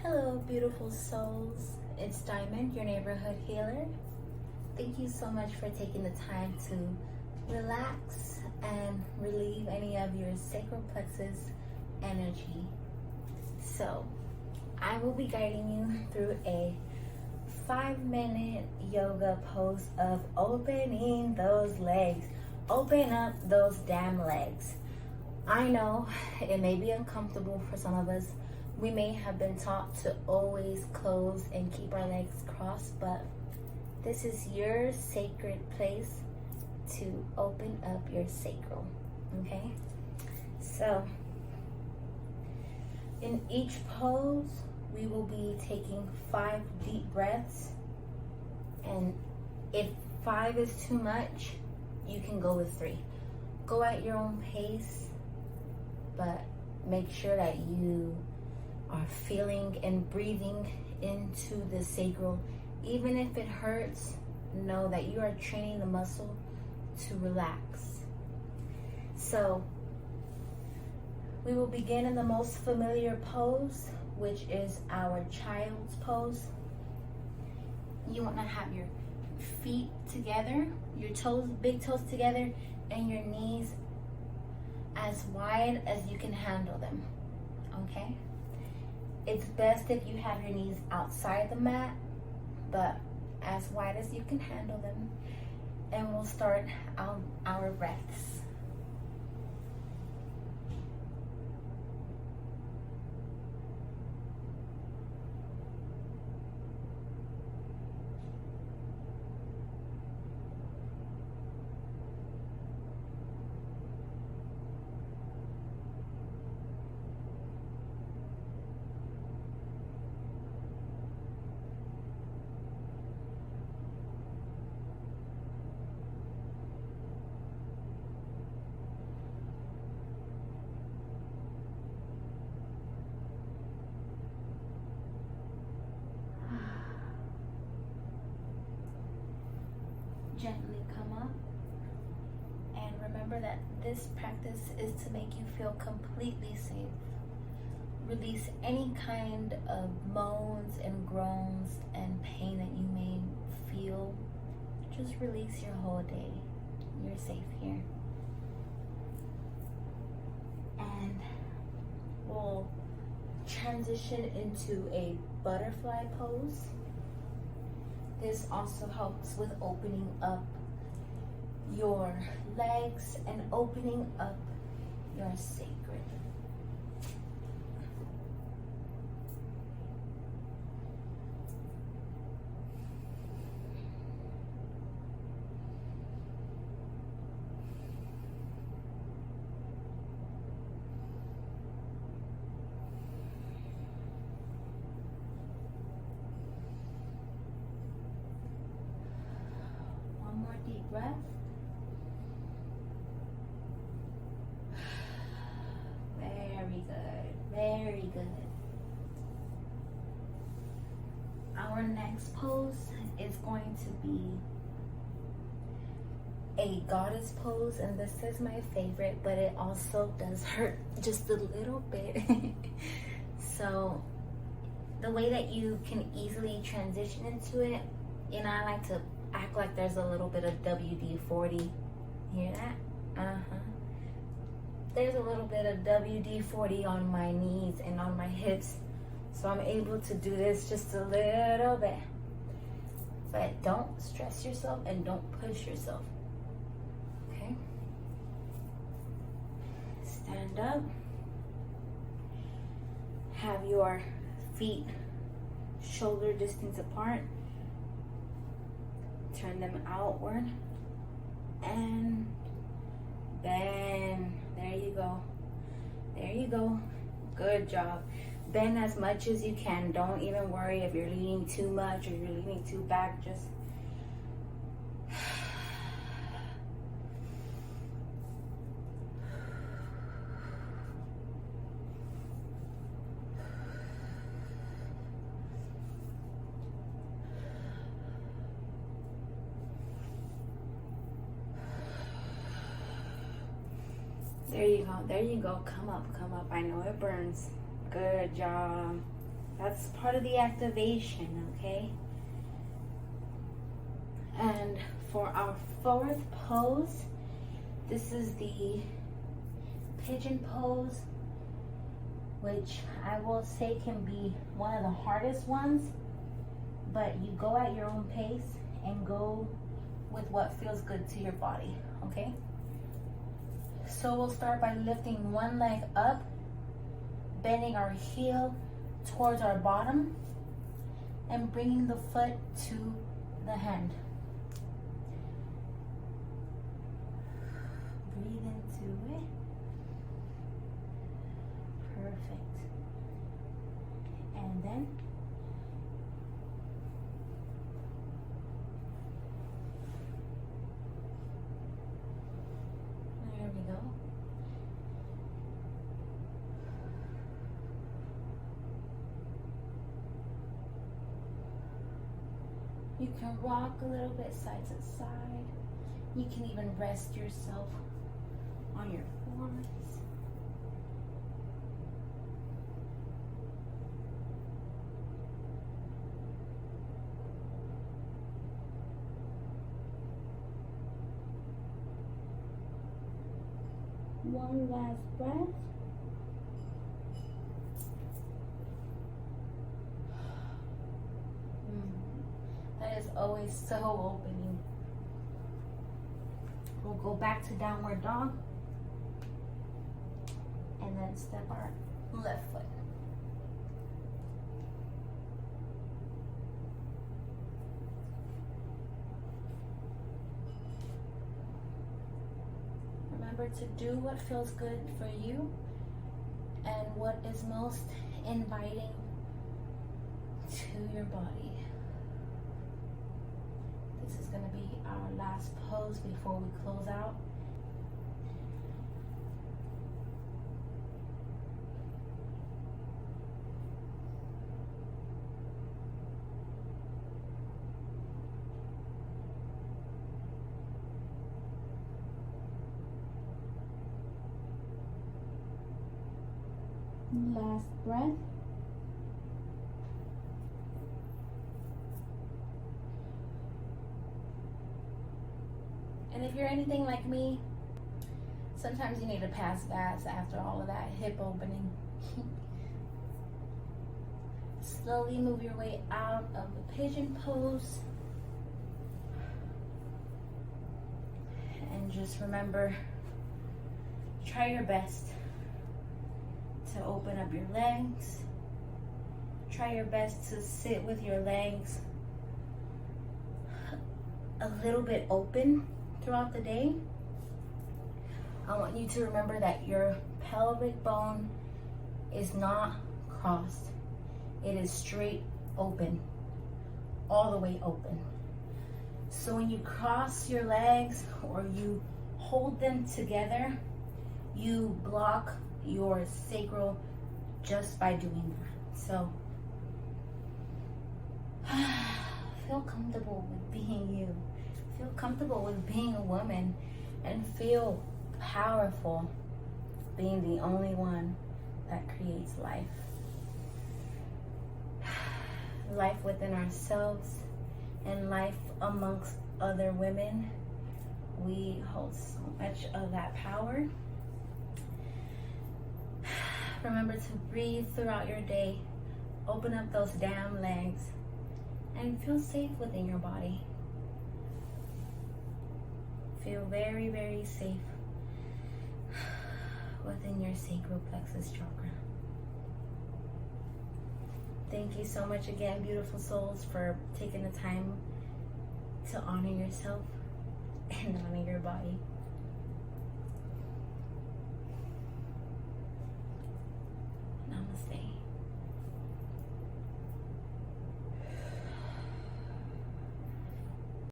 Hello, beautiful souls. It's Diamond, your neighborhood healer. Thank you so much for taking the time to relax and relieve any of your sacral plexus energy. So, I will be guiding you through a 5-minute yoga pose of opening those legs. Open up those damn legs. I know it may be uncomfortable for some of us. We may have been taught to always close and keep our legs crossed, but this is your sacred place to open up your sacral, okay? So, in each pose, we will be taking 5 deep breaths, and if 5 is too much, you can go with 3. Go at your own pace, but make sure that you are feeling and breathing into the sacral. Even if it hurts, know that you are training the muscle to relax. So, we will begin in the most familiar pose, which is our child's pose. You want to have your feet together, your toes, big toes together, and your knees as wide as you can handle them, okay? It's best if you have your knees outside the mat, but as wide as you can handle them. And we'll start our breaths. Gently come up, and remember that this practice is to make you feel completely safe. Release any kind of moans and groans and pain that you may feel. Just release your whole day. You're safe here. And we'll transition into a butterfly pose. This also helps with opening up your legs and opening up your sacred. More deep breath. Very good, very good. Our next pose is going to be a goddess pose, and this is my favorite, but it also does hurt just a little bit. So the way that you can easily transition into it, I like to act like there's a little bit of WD-40. Hear that? There's a little bit of WD-40 on my knees and on my hips, so I'm able to do this just a little bit. But don't stress yourself and don't push yourself. Okay? Stand up. Have your feet shoulder distance apart. Turn them outward and bend. There you go. There you go. Good job. Bend as much as you can. Don't even worry if you're leaning too much or you're leaning too back. Just there you go. There you go. Come up, come up. I know it burns. Good job. That's part of the activation, okay? And for our fourth pose, this is the pigeon pose, which I will say can be one of the hardest ones, but you go at your own pace and go with what feels good to your body, okay? So we'll start by lifting one leg up, bending our heel towards our bottom, and bringing the foot to the hand. Breathe into it. Perfect. And then there we go. You can rock a little bit side to side. You can even rest yourself on your forearms. One last breath. That is always so opening. We'll go back to downward dog and then step our left foot. Remember to do what feels good for you and what is most inviting to your body. This is going to be our last pose before we close out. Last breath. And if you're anything like me, sometimes you need to pass gas after all of that hip opening. Slowly move your way out of the pigeon pose. And just remember, try your best to open up your legs. Try your best to sit with your legs a little bit open throughout the day. I want you to remember that your pelvic bone is not crossed. It is straight open, all the way open. So when you cross your legs or you hold them together, you block your sacral just by doing that. So feel comfortable with being you. Feel comfortable with being a woman and feel powerful being the only one that creates life. Life within ourselves and life amongst other women. We hold so much of that power. Remember to breathe throughout your day. Open up those damn legs and feel safe within your body. Feel very, very safe within your sacral plexus chakra. Thank you so much again, beautiful souls, for taking the time to honor yourself and honor your body.